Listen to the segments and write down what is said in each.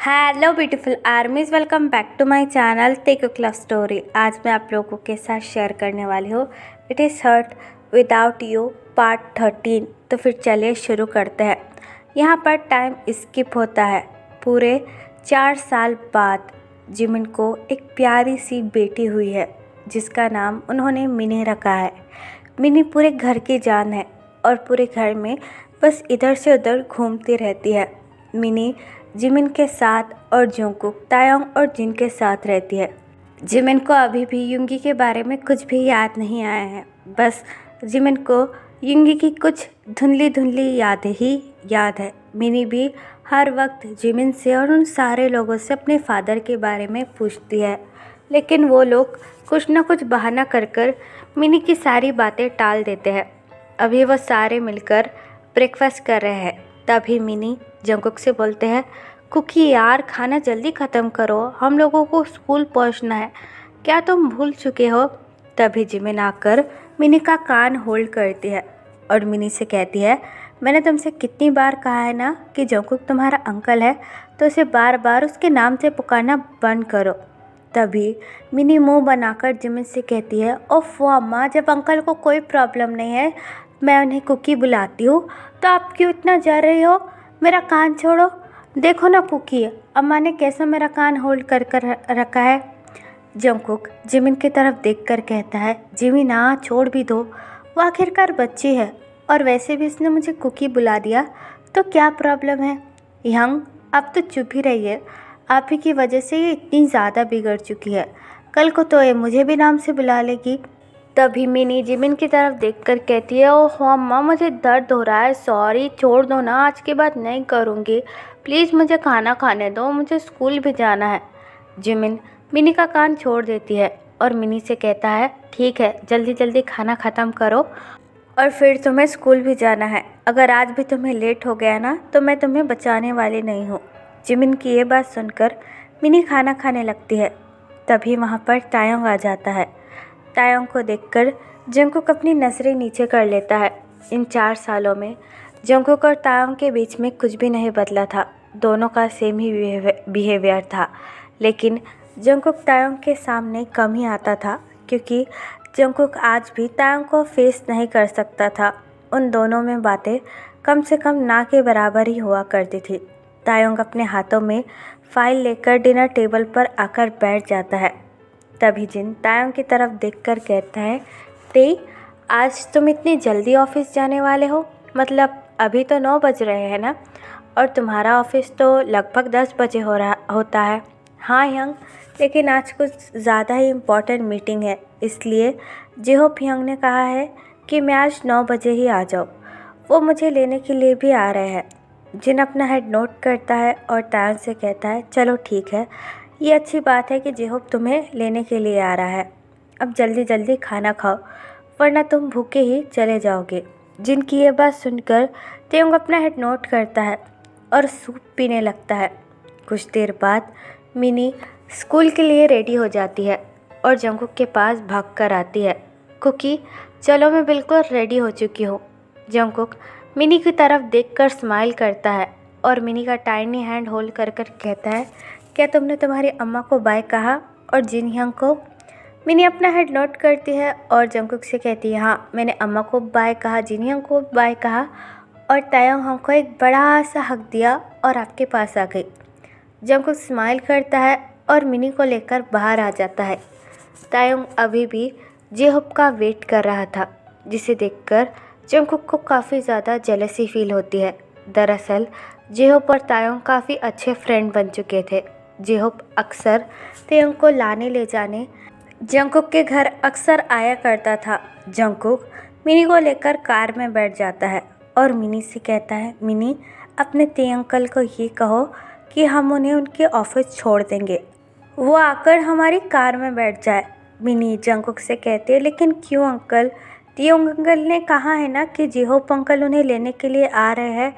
Hello beautiful armies, welcome back to my channel tech love story. आज मैं आप लोगों के साथ शेयर करने वाली हूँ it is hurt without you part 13। तो फिर चलिए शुरू करते हैं। यहाँ पर टाइम स्किप होता है। पूरे 4 साल बाद जिमिन को एक प्यारी सी बेटी हुई है जिसका नाम उन्होंने मिनी रखा है। मिनी पूरे घर की जान है और पूरे घर में बस इधर से उधर घूमती रहती है। मिनी जिमिन के साथ और जोंगकुक, तायोंग और जिन के साथ रहती है। जिमिन को अभी भी युंगी के बारे में कुछ भी याद नहीं आया है। बस जिमिन को युंगी की कुछ धुंधली धुंधली यादें ही याद है। मिनी भी हर वक्त जिमिन से और उन सारे लोगों से अपने फादर के बारे में पूछती है, लेकिन वो लोग कुछ ना कुछ बहाना कर कर मिनी की सारी बातें टाल देते हैं। अभी वो सारे मिलकर ब्रेकफास्ट कर रहे हैं। तभी मिनी जंगकुक से बोलते हैं, कुकी यार खाना जल्दी ख़त्म करो, हम लोगों को स्कूल पहुंचना है, क्या तुम भूल चुके हो? तभी जिमिन आकर मिनी का कान होल्ड करती है और मिनी से कहती है, मैंने तुमसे कितनी बार कहा है ना कि जंगकुक तुम्हारा अंकल है, तो उसे बार बार उसके नाम से पुकारना बंद करो। तभी मिनी मुंह बनाकर जिमिन से कहती है, ओफ अम्मा, जब अंकल को कोई प्रॉब्लम नहीं है मैं उन्हें कुकी बुलाती हूँ तो आप क्यों इतना जल रही हो? मेरा कान छोड़ो। देखो ना कुकी, अम्मा ने कैसा मेरा कान होल्ड कर कर रखा है। जंगकुक जिमिन की तरफ देखकर कहता है, जिमिन छोड़ भी दो, वो आखिरकार बच्ची है और वैसे भी इसने मुझे कुकी बुला दिया तो क्या प्रॉब्लम है। यंग अब तो चुप ही रहिए, आप ही की वजह से ये इतनी ज़्यादा बिगड़ चुकी है, कल को तो ये मुझे भी नाम से बुला लेगी। तभी मिनी जिमिन की तरफ देखकर कहती है, ओह अम्मा, मुझे दर्द हो रहा है, सॉरी, छोड़ दो ना, आज के बाद नहीं करूँगी, प्लीज़ मुझे खाना खाने दो, मुझे स्कूल भी जाना है। जिमिन मिनी का कान छोड़ देती है और मिनी से कहता है, ठीक है, जल्दी जल्दी खाना ख़त्म करो और फिर तुम्हें स्कूल भी जाना है। अगर आज भी तुम्हें लेट हो गया ना तो मैं तुम्हें बचाने वाली नहीं हूँ। जिमिन की ये बात सुनकर मिनी खाना खाने लगती है। तभी वहाँ पर तायोंग आ जाता है। तायोंग को देखकर जंगकुक अपनी नज़रें नीचे कर लेता है। इन 4 सालों में जंगकुक और तायोंग के बीच में कुछ भी नहीं बदला था। दोनों का सेम ही बिहेवियर था, लेकिन जंगकुक तायोंग के सामने कम ही आता था क्योंकि जंगकुक आज भी तायोंग को फेस नहीं कर सकता था। उन दोनों में बातें कम से कम ना के बराबर ही हुआ करती थी। तायोंग अपने हाथों में फाइल लेकर डिनर टेबल पर आकर बैठ जाता है। तभी जिन तायोंग की तरफ देखकर कहता है, टे, आज तुम इतनी जल्दी ऑफिस जाने वाले हो? मतलब अभी तो 9 बज रहे हैं ना, और तुम्हारा ऑफिस तो लगभग 10 बजे होता है। हाँ यंग, लेकिन आज कुछ ज़्यादा ही इम्पोर्टेंट मीटिंग है, इसलिए जेहोप यंग ने कहा है कि मैं आज 9 बजे ही आ जाऊँ। वो मुझे लेने के लिए भी आ रहे हैं। जिन अपना हेड नोट करता है और तायोंग से कहता है, चलो ठीक है, ये अच्छी बात है कि जेहोप तुम्हें लेने के लिए आ रहा है। अब जल्दी जल्दी खाना खाओ वरना तुम भूखे ही चले जाओगे। जिनकी ये बात सुनकर तायोंग अपना हेड नोट करता है और सूप पीने लगता है। कुछ देर बाद मिनी स्कूल के लिए रेडी हो जाती है और जंगकुक के पास भाग कर आती है, कुकी चलो, मैं बिल्कुल रेडी हो चुकी हूँ। जंगकुक मिनी की तरफ देखकर स्माइल करता है और मिनी का टाइनी हैंड होल्ड कर कर कहता है, क्या तुमने तुम्हारी अम्मा को बाय कहा और जिन यंग को? मिनी अपना हेड नोट करती है और जंगकुक से कहती है, हाँ, मैंने अम्मा को बाय कहा, जिन यंग को बाय कहा और तायोंग हमको एक बड़ा सा हक दिया और आपके पास आ गई। जंगकुक स्माइल करता है और मिनी को लेकर बाहर आ जाता है। तायोंग अभी भी जेहोप का वेट कर रहा था, जिसे देखकर जंगकुक को काफ़ी ज़्यादा जेलसी फील होती है। दरअसल जेहोप और तायोंग काफ़ी अच्छे फ्रेंड बन चुके थे। जेहोप अक्सर तायोंग को लाने ले जाने जंगकुक के घर अक्सर आया करता था। जंगकुक मिनी को लेकर कार में बैठ जाता है और मिनी से कहता है, मिनी, अपने ते अंकल को ये कहो कि हम उन्हें उनके ऑफिस छोड़ देंगे, वो आकर हमारी कार में बैठ जाए। मिनी जंगकुक से कहती है, लेकिन क्यों अंकल? तियोंग अंकल ने कहा है ना कि जेहोप अंकल उन्हें लेने के लिए आ रहे हैं,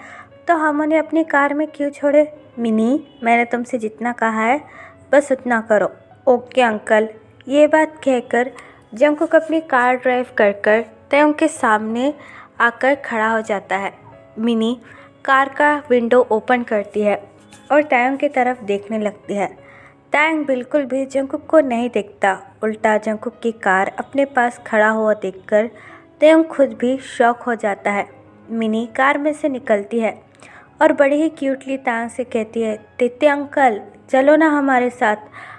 तो हम उन्हें अपनी कार में क्यों छोड़े? मिनी, मैंने तुमसे जितना कहा है बस उतना करो। Okay uncle. ये बात कहकर जंगकुक अपनी कार ड्राइव कर कर तायोंग के सामने आकर खड़ा हो जाता है। मिनी कार का विंडो ओपन करती है और तायंग की तरफ देखने लगती है। तायंग बिल्कुल भी जंगकुक को नहीं देखता, उल्टा जंगकुक की कार अपने पास खड़ा हुआ देखकर तायंग खुद भी शॉक हो जाता है। मिनी कार में से निकलती है और बड़ी ही क्यूटली तायंग से कहती है, तित्ते अंकल चलो ना हमारे साथ,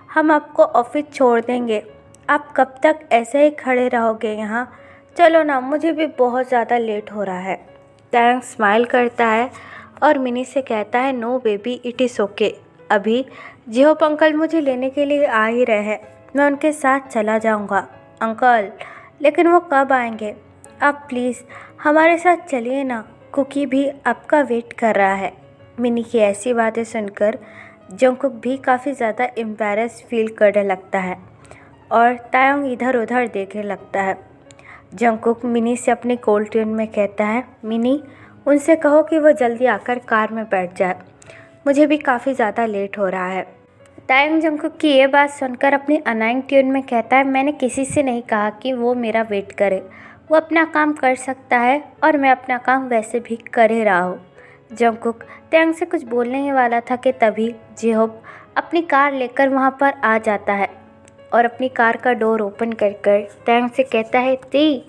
हम आपको ऑफिस छोड़ देंगे। आप कब तक ऐसे ही खड़े रहोगे यहाँ? चलो ना, मुझे भी बहुत ज़्यादा लेट हो रहा है। तायंग स्माइल करता है और मिनी से कहता है, no baby, it is okay. अभी जिहोप अंकल मुझे लेने के लिए आ ही रहे हैं, मैं उनके साथ चला जाऊंगा। अंकल, लेकिन वो कब आएंगे? आप प्लीज़ हमारे साथ चलिए ना, कुकी भी आपका वेट कर रहा है। मिनी की ऐसी बातें सुनकर जंगकुक भी काफ़ी ज़्यादा एम्बैरेस फील करने लगता है और तायंग इधर उधर देखने लगता है। जंगकुक मिनी से अपनी कोल्ड ट्यून में कहता है, मिनी उनसे कहो कि वो जल्दी आकर कार में बैठ जाए, मुझे भी काफ़ी ज़्यादा लेट हो रहा है। तायंग जंगकुक की ये बात सुनकर अपनी अनाइंग ट्यून में कहता है, मैंने किसी से नहीं कहा कि वो मेरा वेट करे, वो अपना काम कर सकता है और मैं अपना काम वैसे भी कर ही रहा हूँ। जंगकुक तायंग से कुछ बोलने ही वाला था कि तभी जिहोप अपनी कार लेकर वहाँ पर आ जाता है और अपनी कार का डोर ओपन कर तायंग से कहता है, ती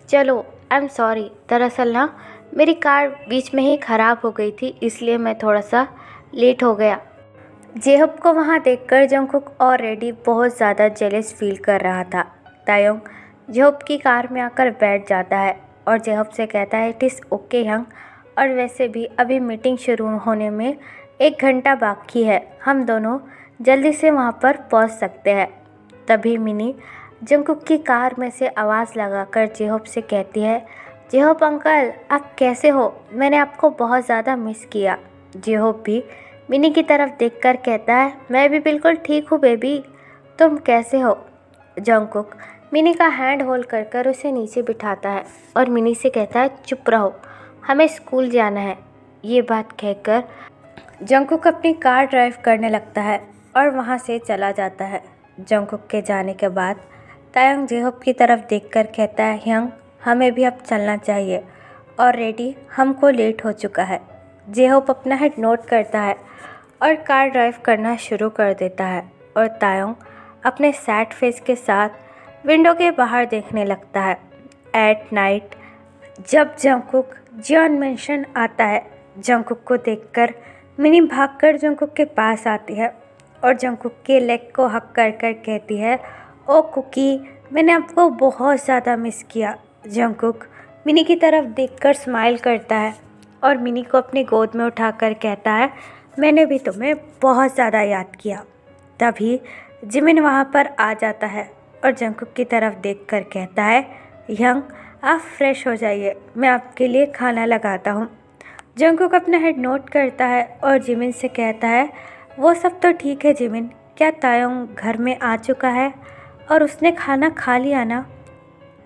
चलो, आई एम सॉरी, दरअसल ना मेरी कार बीच में ही ख़राब हो गई थी, इसलिए मैं थोड़ा सा लेट हो गया। जेहब को वहाँ देखकर जंगकुक ऑलरेडी बहुत ज़्यादा जेलस फील कर रहा था। तायंग जेहब की कार में आकर बैठ जाता है और जेहब से कहता है, इट इज़ ओके यंग, और वैसे भी अभी मीटिंग शुरू होने में 1 घंटा बाकी है, हम दोनों जल्दी से वहाँ पर पहुँच सकते हैं। तभी मिनी जंगकुक की कार में से आवाज़ लगाकर जेहब से कहती है, जेहब अंकल आप कैसे हो? मैंने आपको बहुत ज़्यादा मिस किया। जेहब भी मिनी की तरफ देखकर कहता है, मैं भी बिल्कुल ठीक हूँ बेबी, तुम कैसे हो? जंगकुक मिनी का हैंड होल्ड कर उसे नीचे बिठाता है और मिनी से कहता है, चुप रहो, हमें स्कूल जाना है। ये बात कहकर जंगकुक अपनी कार ड्राइव करने लगता है और वहाँ से चला जाता है। जंगकुक के जाने के बाद तायंग जेहब की तरफ देखकर कहता है, यंग हमें भी अब चलना चाहिए, ऑलरेडी हमको लेट हो चुका है। जेहब अपना हेड नोट करता है और कार ड्राइव करना शुरू कर देता है और तायंग अपने सैड फेस के साथ विंडो के बाहर देखने लगता है। एट नाइट जब जंगकुक जियोन मेंशन आता है, जंगकुक को देखकर मिनी भागकर जंगकुक के पास आती है और जंगकुक के लेग को हक कर कहती है, ओ कुकी, मैंने आपको बहुत ज़्यादा मिस किया। जंगकुक मिनी की तरफ देखकर स्माइल करता है और मिनी को अपनी गोद में उठाकर कहता है, मैंने भी तुम्हें बहुत ज़्यादा याद किया। तभी जिमिन वहाँ पर आ जाता है और जंगकुक की तरफ देखकर कहता है, यंग आप फ्रेश हो जाइए, मैं आपके लिए खाना लगाता हूँ। जंगकुक अपना हेड नोट करता है और जिमिन से कहता है, वो सब तो ठीक है जिमिन, क्या तायंग घर में आ चुका है और उसने खाना खा लिया ना?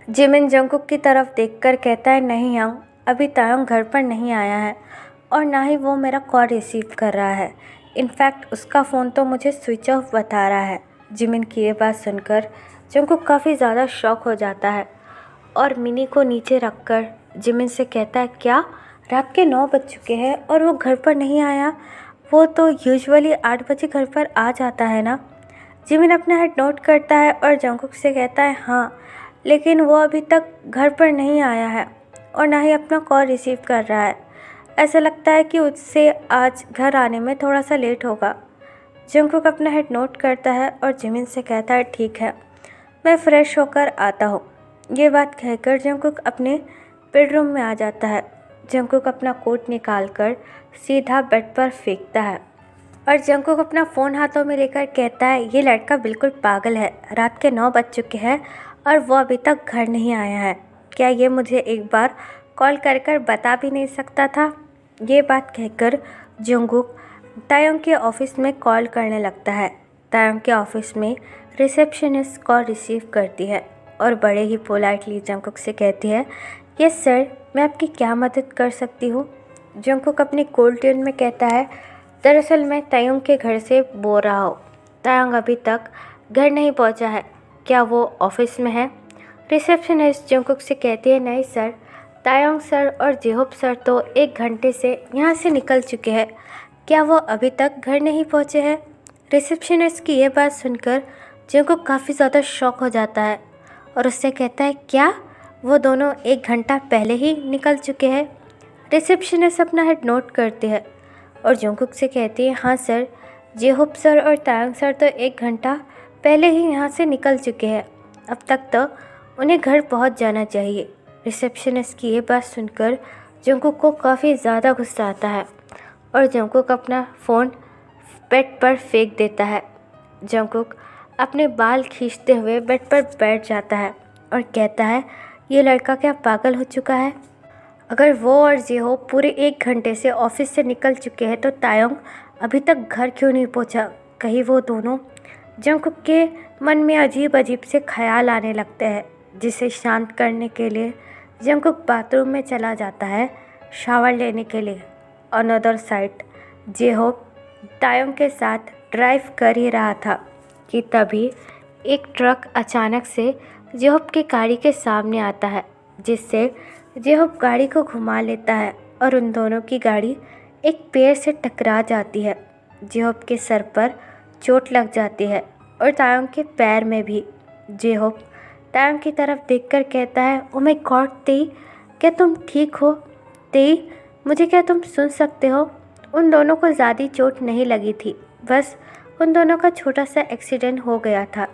जिमिन जंगकुक की तरफ देखकर कहता है, नहीं यंग, अभी तायंग घर पर नहीं आया है और ना ही वो मेरा कॉल रिसीव कर रहा है, इनफैक्ट उसका फ़ोन तो मुझे स्विच ऑफ बता रहा है। जिमिन की ये बात सुनकर जंगकुक काफ़ी ज़्यादा शॉक हो जाता है और मिनी को नीचे रखकर जिमिन से कहता है, क्या रात के 9 बज चुके हैं और वो घर पर नहीं आया? वो तो यूजुअली 8 बजे घर पर आ जाता है ना? जिमिन अपना हेड नोट करता है और जंगकुक से कहता है, हाँ, लेकिन वो अभी तक घर पर नहीं आया है और ना ही अपना कॉल रिसीव कर रहा है। ऐसा लगता है कि उससे आज घर आने में थोड़ा सा लेट होगा। जंगकुक अपना हेड नोट करता है और जिमिन से कहता है, ठीक है, मैं फ़्रेश होकर आता हूँ। ये बात कहकर जंगकुक अपने बेडरूम में आ जाता है। जंगकुक अपना कोट निकालकर सीधा बेड पर फेंकता है और जंगकुक अपना फ़ोन हाथों में लेकर कहता है, ये लड़का बिल्कुल पागल है, रात के 9 बज चुके हैं और वो अभी तक घर नहीं आया है, क्या ये मुझे एक बार कॉल कर बता भी नहीं सकता था? ये बात कहकर जंगकुक तायंग के ऑफिस में कॉल करने लगता है। तायंग के ऑफिस में रिसेप्शनिस्ट कॉल रिसीव करती है और बड़े ही पोलाइटली जंगकुक से कहती है, यस सर, मैं आपकी क्या मदद कर सकती हूँ? जंगकुक अपनी कोल्ड ट्यून में कहता है, दरअसल मैं तायंग के घर से बोल रहा हूँ, तायंग अभी तक घर नहीं पहुँचा है, क्या वो ऑफिस में है? रिसेप्शनिस्ट जंगकुक से कहती है, नहीं सर, तायंग सर और जेहोब सर तो 1 घंटे से यहाँ से निकल चुके हैं, क्या वो अभी तक घर नहीं पहुँचे हैं? रिसेप्शनिस्ट की ये बात सुनकर जंकुक काफ़ी ज़्यादा शॉक हो जाता है और उससे कहता है, क्या वो दोनों 1 घंटा पहले ही निकल चुके हैं? रिसेप्शनिस्ट अपना हेड नोट करती है और जंकुक से कहती है, हाँ सर, जेहोप सर और तायंग सर तो 1 घंटा पहले ही यहाँ से निकल चुके हैं। अब तक तो उन्हें घर पहुँच जाना चाहिए। रिसेप्शनिस्ट की ये बात सुनकर जंकुक को काफ़ी ज़्यादा गुस्सा आता है और जंकुक अपना फ़ोन बेड पर फेंक देता है। जंकुक अपने बाल खींचते हुए बेड पर बैठ जाता है और कहता है, ये लड़का क्या पागल हो चुका है? अगर वो और जेहो पूरे 1 घंटे से ऑफिस से निकल चुके हैं तो तायोंग अभी तक घर क्यों नहीं पहुंचा? कहीं वो दोनों? जंकुक के मन में अजीब अजीब से ख्याल आने लगते हैं, जिसे शांत करने के लिए जंकुक बाथरूम में चला जाता है शावर लेने के लिए। अनदर साइड जेहो तायोंग के साथ ड्राइव कर ही रहा था कि तभी एक ट्रक अचानक से जेहोप की गाड़ी के सामने आता है, जिससे जेहोप गाड़ी को घुमा लेता है और उन दोनों की गाड़ी एक पेड़ से टकरा जाती है। जेहोप के सर पर चोट लग जाती है और तायोंग के पैर में भी। जेहोप तायोंग की तरफ देखकर कहता है, ओ माय गॉड तेई, क्या तुम ठीक हो? तेई, मुझे क्या तुम सुन सकते हो? उन दोनों को ज़्यादा चोट नहीं लगी थी, बस उन दोनों का छोटा सा एक्सीडेंट हो गया था।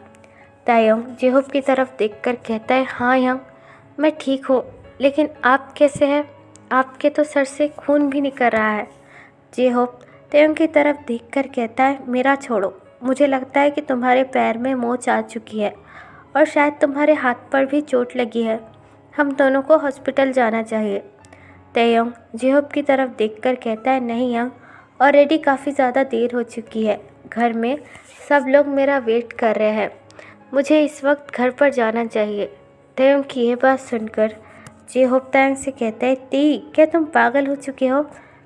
तायोंग जेहोप की तरफ देखकर कहता है, हाँ यंग, मैं ठीक हूँ, लेकिन आप कैसे हैं? आपके तो सर से खून भी निकल रहा है। जेहोप तायोंग की तरफ देखकर कहता है, मेरा छोड़ो, मुझे लगता है कि तुम्हारे पैर में मोच आ चुकी है और शायद तुम्हारे हाथ पर भी चोट लगी है। हम दोनों को हॉस्पिटल जाना चाहिए। तायोंग जेहोप की तरफ देखकर कहता है, नहीं यंग, ऑलरेडी काफ़ी ज़्यादा देर हो चुकी है। घर में सब लोग मेरा वेट कर रहे हैं। मुझे इस वक्त घर पर जाना चाहिए। तायोंग की ये बात सुनकर जेहोप तायोंग से कहता है, ती, क्या तुम पागल हो चुके हो?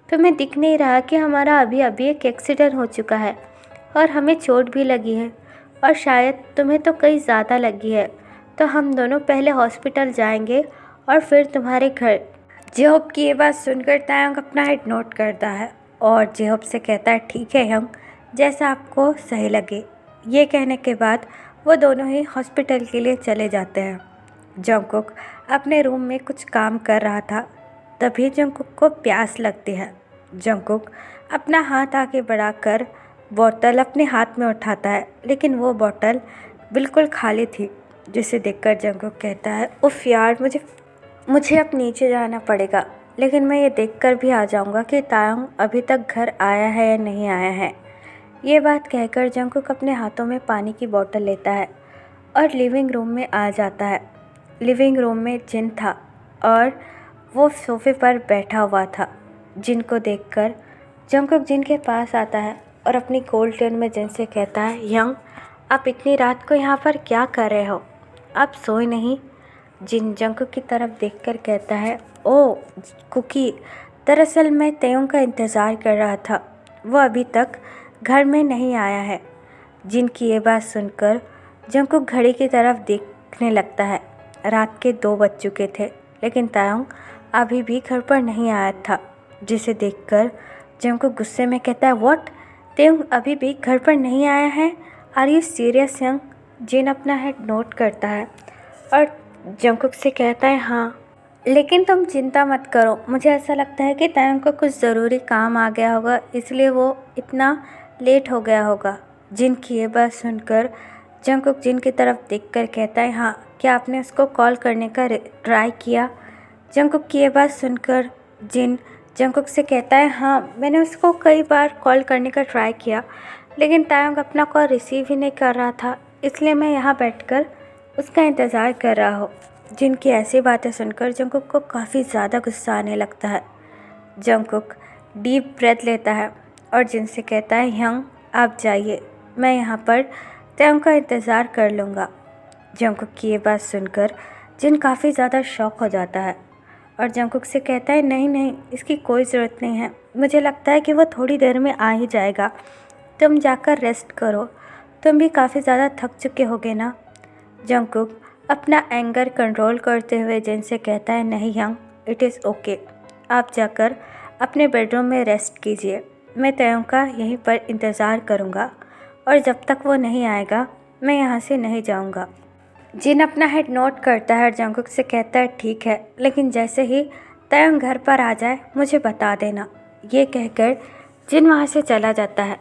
तुम्हें दिख नहीं रहा कि हमारा अभी अभी एक एक्सीडेंट हो चुका है और हमें चोट भी लगी है और शायद तुम्हें तो कई ज़्यादा लगी है। तो हम दोनों पहले हॉस्पिटल जाएंगे और फिर तुम्हारे घर। जेहोप की ये बात सुनकर तायोंग अपना हेड नोट करता है और जेहोप से कहता है, ठीक है यंग, जैसा आपको सही लगे। ये कहने के बाद वो दोनों ही हॉस्पिटल के लिए चले जाते हैं। जंकुक अपने रूम में कुछ काम कर रहा था, तभी जंकुक को प्यास लगती है। जंकुक अपना हाथ आगे बढ़ाकर बोतल अपने हाथ में उठाता है, लेकिन वो बोतल बिल्कुल खाली थी, जिसे देखकर जंकुक कहता है, उफ़ यार, मुझे अब नीचे जाना पड़ेगा, लेकिन मैं ये देखकर भी आ जाऊंगा कि तायोंग अभी तक घर आया है या नहीं आया है। ये बात कहकर जंकुक अपने हाथों में पानी की बोतल लेता है और लिविंग रूम में आ जाता है। लिविंग रूम में जिन था और वो सोफे पर बैठा हुआ था। जिन को देखकर जंकुक जिन के पास आता है और अपनी कोल्ड टोन में जिन से कहता है, यंग, आप इतनी रात को यहाँ पर क्या कर रहे हो? आप सोए नहीं? जिन जंकुक की तरफ देखकर कहता है, ओ कुकी, दरअसल मैं तायोंग का इंतज़ार कर रहा था, वो अभी तक घर में नहीं आया है। जिन की ये बात सुनकर जंकुक घड़ी की तरफ देखने लगता है। रात के 2 बज चुके थे, लेकिन तायोंग अभी भी घर पर नहीं आया था, जिसे देखकर जंकुक गुस्से में कहता है, व्हाट, तायोंग अभी भी घर पर नहीं आया है? Are you serious young? जिन अपना हेड नोट करता है और जंकुक से कहता है, हाँ, लेकिन तुम चिंता मत करो, मुझे ऐसा लगता है कि तायोंग को कुछ ज़रूरी काम आ गया होगा, इसलिए वो इतना लेट हो गया होगा। जिन की ये बात सुनकर जंकुक जिन की तरफ देखकर कहता है, हाँ, क्या आपने उसको कॉल करने का ट्राई किया? जंकुक की ये बात सुनकर जिन जंकुक से कहता है, हाँ, मैंने उसको कई बार कॉल करने का ट्राई किया, लेकिन तायोंग अपना कॉल रिसीव ही नहीं कर रहा था, इसलिए मैं यहाँ बैठकर उसका इंतज़ार कर रहा हूँ। जिनकी ऐसी बातें सुनकर जंकुक को काफ़ी ज़्यादा गुस्सा आने लगता है। जंकुक डीप ब्रेथ लेता है और जिनसे कहता है, यंग, आप जाइए, मैं यहाँ पर तायोंग का इंतज़ार कर लूँगा। जंकुक की ये बात सुनकर जिन काफ़ी ज़्यादा शॉक हो जाता है और जंकुक से कहता है, नहीं नहीं, इसकी कोई ज़रूरत नहीं है, मुझे लगता है कि वो थोड़ी देर में आ ही जाएगा, तुम जाकर रेस्ट करो, तुम भी काफ़ी ज़्यादा थक चुके होगे ना। जंकुक अपना एंगर कंट्रोल करते हुए जिन से कहता है, नहीं यंग, इट इज़ ओके, आप जाकर अपने बेडरूम में रेस्ट कीजिए। मैं तयंग का यहीं पर इंतज़ार करूँगा और जब तक वो नहीं आएगा मैं यहाँ से नहीं जाऊँगा। जिन अपना हेड नोट करता है और जंगकुक से कहता है ठीक है, लेकिन जैसे ही तयंग घर पर आ जाए मुझे बता देना। ये कहकर जिन वहाँ से चला जाता है।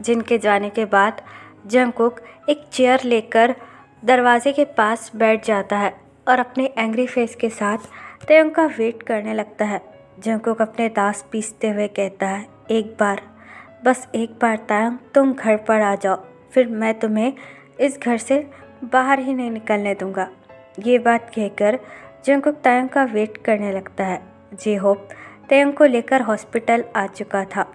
जिन के जाने के बाद जंगकुक एक चेयर लेकर दरवाजे के पास बैठ जाता है और अपने एंग्री फेस के साथ तयंग का वेट करने लगता है। जंगकुक अपने दांत पीसते हुए कहता है, एक बार, बस एक बार तयंग तुम घर पर आ जाओ, फिर मैं तुम्हें इस घर से बाहर ही नहीं निकलने दूंगा। ये बात कहकर जंगकुक तयंग का वेट करने लगता है। जे-होप तयंग को लेकर हॉस्पिटल आ चुका था।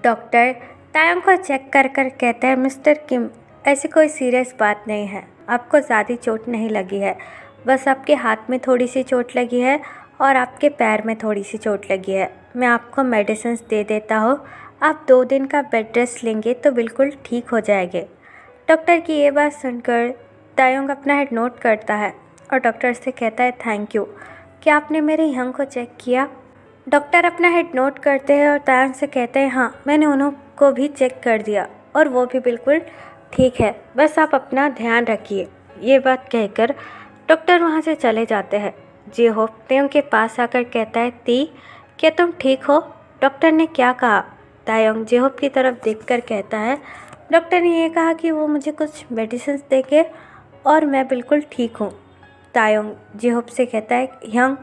डॉक्टर तयंग को चेक कर कर कहते हैं, मिस्टर किम, ऐसी कोई सीरियस बात नहीं है, आपको ज़्यादा चोट नहीं लगी है, बस आपके हाथ में थोड़ी सी चोट लगी है और आपके पैर में थोड़ी सी चोट लगी है। मैं आपको मेडिसिन दे देता हूँ, आप 2 दिन का बेड रेस्ट लेंगे तो बिल्कुल ठीक हो जाएंगे। डॉक्टर की ये बात सुनकर तयंग अपना हेड नोट करता है और डॉक्टर से कहता है, थैंक यू, क्या आपने मेरे यंग को चेक किया? डॉक्टर अपना हेड नोट करते हैं और तयंग से कहते हैं, हाँ, मैंने उन्हों को भी चेक कर दिया और वो भी बिल्कुल ठीक है, बस आप अपना ध्यान रखिए। ये बात कहकर डॉक्टर वहाँ से चले जाते हैं। जे-होप तयंग के पास आकर कहता है, ती, क्या तुम ठीक हो? डॉक्टर ने क्या कहा? तयंग जे-होप की तरफ देखकर कहता है, डॉक्टर ने ये कहा कि वो मुझे कुछ मेडिसिन देके और मैं बिल्कुल ठीक हूँ। तयंग जे-होप से कहता है, यंग,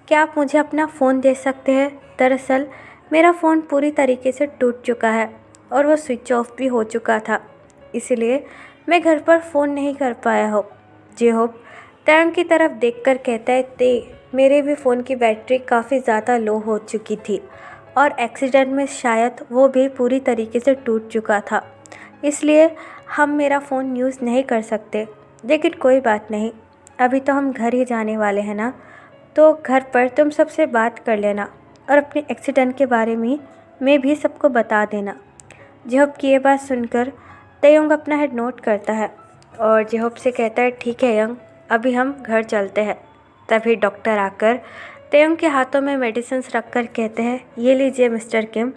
क्या आप मुझे अपना फ़ोन दे सकते हैं? दरअसल मेरा फ़ोन पूरी तरीके से टूट चुका है और वो स्विच ऑफ भी हो चुका था, इसलिए मैं घर पर फ़ोन नहीं कर पाया हूँ। जे-होप तयंग की तरफ देखकर कहता है, ते, मेरे भी फ़ोन की बैटरी काफ़ी ज़्यादा लो हो चुकी थी और एक्सीडेंट में शायद वो भी पूरी तरीके से टूट चुका था, इसलिए हम मेरा फ़ोन यूज़ नहीं कर सकते। लेकिन कोई बात नहीं, अभी तो हम घर ही जाने वाले हैं ना, तो घर पर तुम सबसे बात कर लेना और अपने एक्सीडेंट के बारे में भी सबको बता देना। जे-होप की ये बात सुनकर तयंग अपना हेड नोट करता है और जे-होप से कहता है, ठीक है यंग, अभी हम घर चलते हैं। तभी डॉक्टर आकर तयंग के हाथों में मेडिसिन रखकर कहते हैं, ये लीजिए मिस्टर किम,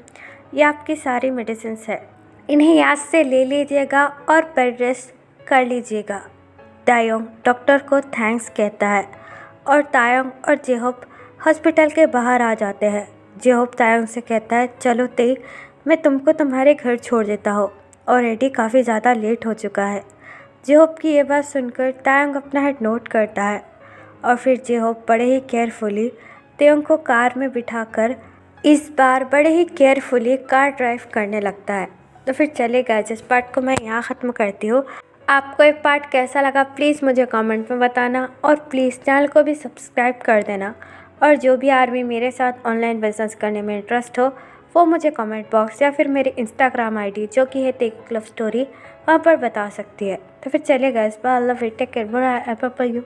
ये आपकी सारी मेडिसिन है, इन्हें याद से ले लीजिएगा और बेड रेस्ट कर लीजिएगा। तयंग डॉक्टर को थैंक्स कहता है और तयंग और जे-होप हॉस्पिटल के बाहर आ जाते हैं। जे-होप तयंग से कहता है, चलो ते, मैं तुमको तुम्हारे घर छोड़ देता हूँ, ऑलरेडी काफ़ी ज़्यादा लेट हो चुका है। जे-होप की ये बात सुनकर तयंग अपना हेड नोट करता है और फिर जे-होप बड़े ही केयरफुली तयंग को कार में बिठाकर इस बार बड़े ही केयरफुली कार ड्राइव करने लगता है। तो फिर चलेगा, जिस पार्ट को मैं यहाँ ख़त्म करती हूँ। आपको ये पार्ट कैसा लगा प्लीज़ मुझे कमेंट में बताना और प्लीज़ चैनल को भी सब्सक्राइब कर देना। और जो भी आर्मी मेरे साथ ऑनलाइन बिजनेस करने में इंटरेस्ट हो वो मुझे कमेंट बॉक्स या फिर मेरे इंस्टाग्राम आईडी जो कि है टेक लव स्टोरी, वहाँ पर बता सकती है। तो फिर चलिए guys, bye, love you, take care, bye, bye you.